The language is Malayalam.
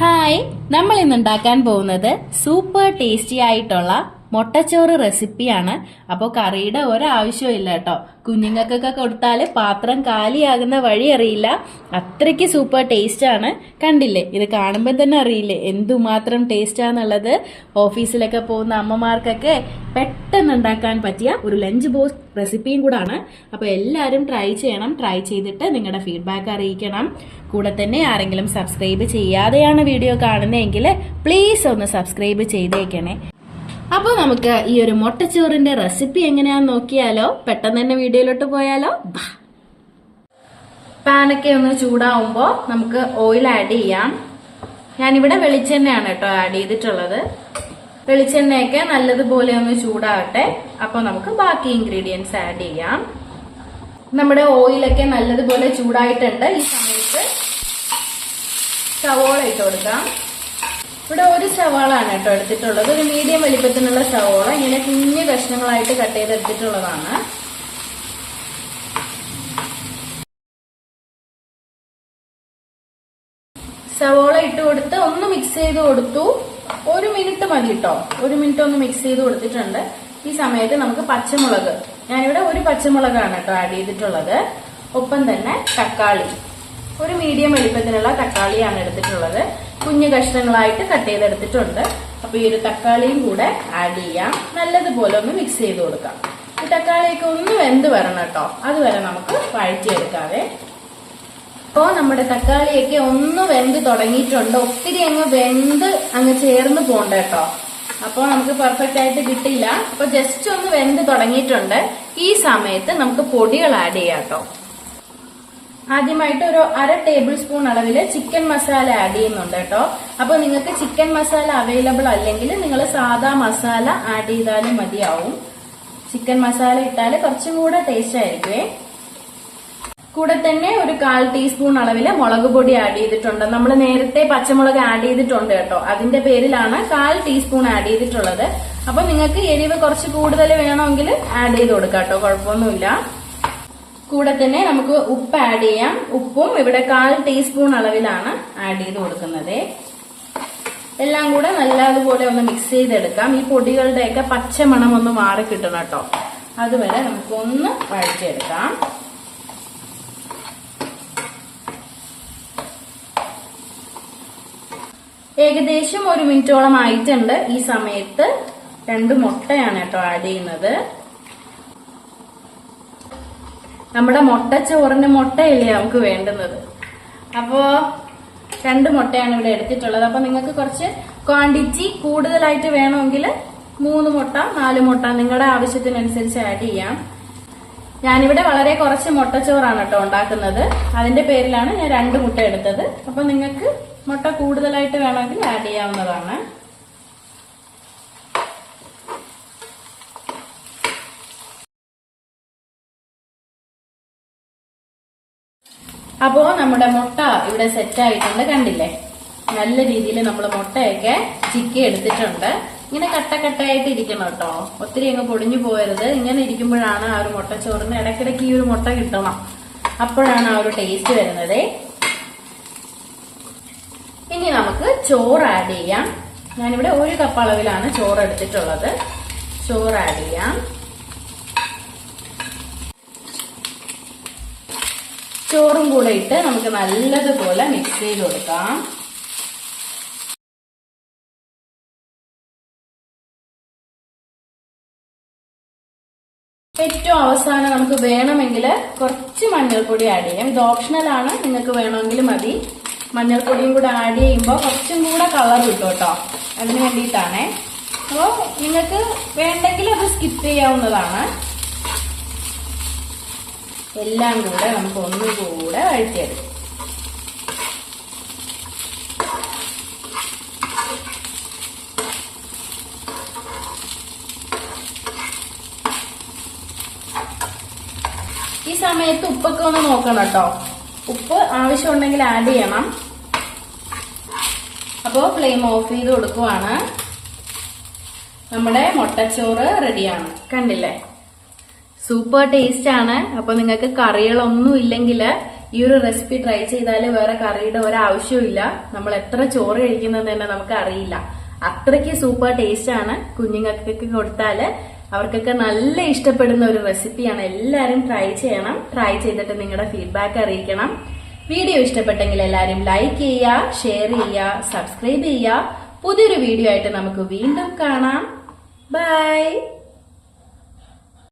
ഹായ്, നമ്മൾ ഇന്ന് ഉണ്ടാക്കാൻ പോകുന്നത് സൂപ്പർ ടേസ്റ്റി ആയിട്ടുള്ള മുട്ടച്ചോറ് റെസിപ്പിയാണ്. അപ്പോൾ കറിയുടെ ഒരാവശ്യവും ഇല്ല കേട്ടോ. കുഞ്ഞുങ്ങൾക്കൊക്കെ കൊടുത്താൽ പാത്രം കാലിയാകുന്ന വഴി അറിയില്ല, അത്രയ്ക്ക് സൂപ്പർ ടേസ്റ്റ് ആണ്. കണ്ടില്ലേ, ഇത് കാണുമ്പോൾ തന്നെ അറിയില്ലേ എന്തുമാത്രം ടേസ്റ്റാന്നുള്ളത്. ഓഫീസിലൊക്കെ പോകുന്ന അമ്മമാർക്കൊക്കെ പെട്ടെന്ന് ഉണ്ടാക്കാൻ പറ്റിയ ഒരു ലഞ്ച് ബോക്സ് റെസിപ്പിയും കൂടാണ്. അപ്പോൾ എല്ലാവരും ട്രൈ ചെയ്യണം. ട്രൈ ചെയ്തിട്ട് നിങ്ങളുടെ ഫീഡ്ബാക്ക് അറിയിക്കണം. കൂടെ തന്നെ ആരെങ്കിലും സബ്സ്ക്രൈബ് ചെയ്യാതെയാണ് വീഡിയോ കാണുന്നതെങ്കിൽ പ്ലീസ് ഒന്ന് സബ്സ്ക്രൈബ് ചെയ്തേക്കണേ. അപ്പോൾ നമുക്ക് ഈ ഒരു മുട്ടച്ചോറിന്റെ റെസിപ്പി എങ്ങനെയാന്ന് നോക്കിയാലോ. പെട്ടെന്ന് തന്നെ വീഡിയോയിലോട്ട് പോയാലോ. പാനൊക്കെ ഒന്ന് ചൂടാവുമ്പോൾ നമുക്ക് ഓയിൽ ആഡ് ചെയ്യാം. ഞാനിവിടെ വെളിച്ചെണ്ണയാണ് കേട്ടോ ആഡ് ചെയ്തിട്ടുള്ളത്. വെളിച്ചെണ്ണയൊക്കെ നല്ലതുപോലെ ഒന്ന് ചൂടാവട്ടെ. അപ്പോൾ നമുക്ക് ബാക്കി ഇൻഗ്രീഡിയൻസ് ആഡ് ചെയ്യാം. നമ്മുടെ ഓയിലൊക്കെ നല്ലതുപോലെ ചൂടായിട്ടുണ്ട്. ഈ സമയത്ത് സവോള ഇട്ട് കൊടുക്കാം. ഇവിടെ ഒരു സവാളാണ് കേട്ടോ എടുത്തിട്ടുള്ളത്. ഒരു മീഡിയം വലിപ്പത്തിനുള്ള സവോള ഇങ്ങനെ കുഞ്ഞു കഷ്ണങ്ങളായിട്ട് കട്ട് ചെയ്തെടുത്തിട്ടുള്ളതാണ്. സവോള ഇട്ട് കൊടുത്ത് ഒന്ന് മിക്സ് ചെയ്ത് കൊടുത്തു. 1 മിനിറ്റ് മതി കേട്ടോ. 1 മിനിറ്റ് ഒന്ന് മിക്സ് ചെയ്ത് കൊടുത്തിട്ടുണ്ട്. ഈ സമയത്ത് നമുക്ക് പച്ചമുളക്, ഞാനിവിടെ ഒരു പച്ചമുളകാണ് കേട്ടോ ആഡ് ചെയ്തിട്ടുള്ളത്. ഒപ്പം തന്നെ തക്കാളി, ഒരു മീഡിയം വലിപ്പത്തിനുള്ള തക്കാളിയാണ് എടുത്തിട്ടുള്ളത്. കുഞ്ഞു കഷ്ണങ്ങളായിട്ട് കട്ട് ചെയ്തെടുത്തിട്ടുണ്ട്. അപ്പൊ ഈ ഒരു തക്കാളിയും കൂടെ ആഡ് ചെയ്യാം. നല്ലതുപോലെ ഒന്ന് മിക്സ് ചെയ്ത് കൊടുക്കാം. ഈ തക്കാളിയൊക്കെ ഒന്ന് വെന്ത് വരണം കേട്ടോ. അതുവരെ നമുക്ക് വഴറ്റിയെടുക്കാതെ. അപ്പോ നമ്മുടെ തക്കാളിയൊക്കെ ഒന്ന് വെന്ത് തുടങ്ങിയിട്ടുണ്ട്. ഒത്തിരി അങ്ങ് ചേർന്ന് പോണ്ട കേട്ടോ. അപ്പോൾ നമുക്ക് പെർഫെക്റ്റ് ആയിട്ട് കിട്ടില്ല. അപ്പൊ ജസ്റ്റ് ഒന്ന് വെന്ത് തുടങ്ങിയിട്ടുണ്ട്. ഈ സമയത്ത് നമുക്ക് പൊടികൾ ആഡ് ചെയ്യാം കേട്ടോ. ആദ്യമായിട്ട് ഒരു 1/2 ടേബിൾ സ്പൂൺ അളവില് ചിക്കൻ മസാല ആഡ് ചെയ്യുന്നുണ്ട് കേട്ടോ. അപ്പൊ നിങ്ങൾക്ക് ചിക്കൻ മസാല അവൈലബിൾ അല്ലെങ്കിൽ നിങ്ങൾ സാധാ മസാല ആഡ് ചെയ്താലും മതിയാവും. ചിക്കൻ മസാല ഇട്ടാൽ കുറച്ചും കൂടെ ടേസ്റ്റ് ആയിരിക്കുവേ. കൂടെ തന്നെ ഒരു 1/4 ടീസ്പൂൺ അളവില് മുളക് പൊടി ആഡ് ചെയ്തിട്ടുണ്ട്. നമ്മൾ നേരത്തെ പച്ചമുളക് ആഡ് ചെയ്തിട്ടുണ്ട് കേട്ടോ. അതിന്റെ പേരിലാണ് 1/4 ടീസ്പൂൺ ആഡ് ചെയ്തിട്ടുള്ളത്. അപ്പൊ നിങ്ങൾക്ക് എരിവ് കുറച്ച് കൂടുതൽ വേണമെങ്കിൽ ആഡ് ചെയ്ത് കൊടുക്കാം കേട്ടോ, കുഴപ്പമൊന്നുമില്ല. കൂടെ തന്നെ നമുക്ക് ഉപ്പ് ആഡ് ചെയ്യാം. ഉപ്പും ഇവിടെ 1/4 ടീസ്പൂൺ അളവിലാണ് ആഡ് ചെയ്ത് കൊടുക്കുന്നത്. എല്ലാം കൂടെ നല്ലതുപോലെ ഒന്ന് മിക്സ് ചെയ്തെടുക്കാം. ഈ പൊടികളുടെയൊക്കെ പച്ചമണം ഒന്ന് മാറി കിട്ടണം കേട്ടോ. അതുവരെ നമുക്കൊന്ന് വഴറ്റിയെടുക്കാം. ഏകദേശം 1 മിനിറ്റോളം ആയിട്ടുണ്ട്. ഈ സമയത്ത് 2 മുട്ടയാണ് കേട്ടോ ആഡ് ചെയ്യുന്നത്. നമ്മുടെ മുട്ടച്ചോറിന് മുട്ടയല്ലേ നമുക്ക് വേണ്ടുന്നത്. അപ്പോ 2 മുട്ടയാണ് ഇവിടെ എടുത്തിട്ടുള്ളത്. അപ്പൊ നിങ്ങൾക്ക് കുറച്ച് ക്വാണ്ടിറ്റി കൂടുതലായിട്ട് വേണമെങ്കിൽ 3 മുട്ട 4 മുട്ട നിങ്ങളുടെ ആവശ്യത്തിനനുസരിച്ച് ആഡ് ചെയ്യാം. ഞാനിവിടെ വളരെ കുറച്ച് മുട്ടച്ചോറാണ് കേട്ടോ ഉണ്ടാക്കുന്നത്. അതിന്റെ പേരിലാണ് ഞാൻ 2 മുട്ട എടുത്തത്. അപ്പൊ നിങ്ങൾക്ക് മുട്ട കൂടുതലായിട്ട് വേണമെങ്കിൽ ആഡ് ചെയ്യാവുന്നതാണ്. അപ്പോ നമ്മുടെ മുട്ട ഇവിടെ സെറ്റ് ആയിട്ടുണ്ട്. കണ്ടില്ലേ, നല്ല രീതിയിൽ നമ്മൾ മുട്ടയൊക്കെ ചിക്കി എടുത്തിട്ടുണ്ട്. ഇങ്ങനെ കട്ടക്കട്ടയായിട്ട് ഇരിക്കണം കേട്ടോ. ഒത്തിരി അങ്ങ് പൊടിഞ്ഞു പോയരുത്. ഇങ്ങനെ ഇരിക്കുമ്പോഴാണ് ആ ഒരു മുട്ടച്ചോറിന് ഇടയ്ക്കിടയ്ക്ക് ഈ ഒരു മുട്ട കിട്ടണം. അപ്പോഴാണ് ആ ഒരു ടേസ്റ്റ് വരുന്നത്. ഇനി നമുക്ക് ചോറ് ആഡ് ചെയ്യാം. ഞാനിവിടെ 1 കപ്പ് അളവിലാണ് ചോറ് എടുത്തിട്ടുള്ളത്. ചോറ് ആഡ് ചെയ്യാം. ചോറും കൂടെ ഇട്ട് നമുക്ക് നല്ലതുപോലെ മിക്സ് ചെയ്ത് കൊടുക്കാം. ഏറ്റവും അവസാനം നമുക്ക് വേണമെങ്കിൽ കുറച്ച് മഞ്ഞൾപ്പൊടി ആഡ് ചെയ്യാം. ഇത് ഓപ്ഷണൽ ആണ്, നിങ്ങൾക്ക് വേണമെങ്കിൽ മതി. മഞ്ഞൾപ്പൊടിയും കൂടെ ആഡ് ചെയ്യുമ്പോൾ കുറച്ചും കൂടെ കളർ കിട്ടും കേട്ടോ. അതിന് വേണ്ടിയിട്ടാണേ. അപ്പോൾ നിങ്ങൾക്ക് വേണ്ടെങ്കിൽ അത് സ്കിപ്പ് ചെയ്യാവുന്നതാണ്. എല്ലാം കൂടെ നമുക്ക് ഒന്നുകൂടെ വഴറ്റിയെടുക്കാം. ഈ സമയത്ത് ഉപ്പൊക്കെ ഒന്ന് നോക്കണം കേട്ടോ. ഉപ്പ് ആവശ്യമുണ്ടെങ്കിൽ ആഡ് ചെയ്യണം. അപ്പോൾ ഫ്ലെയിം ഓഫ് ചെയ്ത് കൊടുക്കുവാണ്. നമ്മുടെ മുട്ടച്ചോറ് റെഡിയാണ്. കണ്ടില്ലേ, സൂപ്പർ ടേസ്റ്റ് ആണ്. അപ്പൊ നിങ്ങൾക്ക് കറികളൊന്നും ഇല്ലെങ്കിൽ ഈ ഒരു റെസിപ്പി ട്രൈ ചെയ്താൽ വേറെ കറിയുടെ ഒരാവശ്യവും ഇല്ല. നമ്മൾ എത്ര ചോറ് കഴിക്കുന്നത് തന്നെ നമുക്ക് അറിയില്ല. അത്രയ്ക്ക് സൂപ്പർ ടേസ്റ്റ് ആണ്. കുഞ്ഞുങ്ങൾക്കൊക്കെ കൊടുത്താല് അവർക്കൊക്കെ നല്ല ഇഷ്ടപ്പെടുന്ന ഒരു റെസിപ്പിയാണ്. എല്ലാരും ട്രൈ ചെയ്യണം. ട്രൈ ചെയ്തിട്ട് നിങ്ങളുടെ ഫീഡ്ബാക്ക് അറിയിക്കണം. വീഡിയോ ഇഷ്ടപ്പെട്ടെങ്കിൽ എല്ലാരും ലൈക്ക് ചെയ്യുക, ഷെയർ ചെയ്യുക, സബ്സ്ക്രൈബ് ചെയ്യുക. പുതിയൊരു വീഡിയോ ആയിട്ട് നമുക്ക് വീണ്ടും കാണാം. ബൈ.